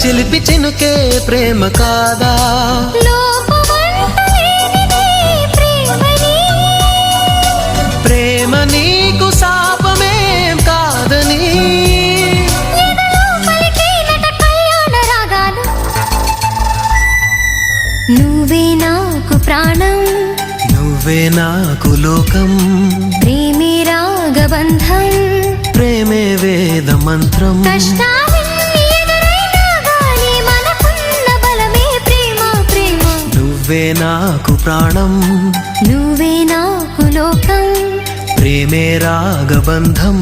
చిలిపి చినుకే ప్రేమ కాదా ప్రేమ నీకు శాపమేం కాదని నువ్వే నాకు ప్రాణం నువ్వే నాకు లోకం ప్రేమే రాగబంధం ప్రేమే వేద మంత్రం నువ్వే నాకు ప్రాణం నువ్వే నాకు లోకం ప్రేమే రాగబంధం